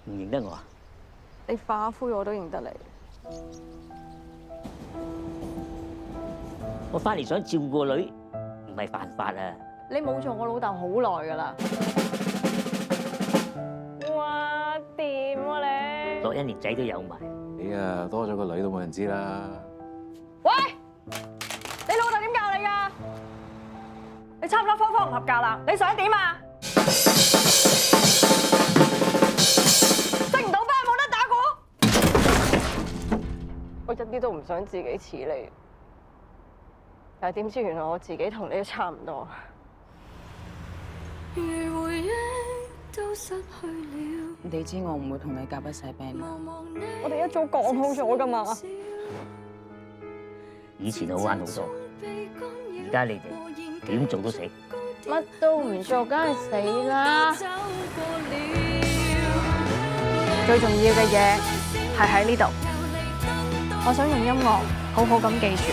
唔認得我啊？你化灰我都認得你。我翻嚟想照顧個女，唔係犯法啊！你冇做我老豆好耐噶啦。哇，掂啊你！樂欣連仔都有埋。你啊，多咗個女都冇人知啦。喂，你老豆點教你噶？你差唔多科科唔合格啦，你想點啊？識唔到班冇得打鼓？我一啲都唔想自己似你，但係點知原來我自己同你都差唔多。你知我唔會同你夾一世 band 嘛？我哋一早講好咗噶嘛。以前好玩好多，而家你哋點做都死。乜都唔做，梗係死啦！最重要嘅嘢係喺呢度，我想用音樂好好咁記住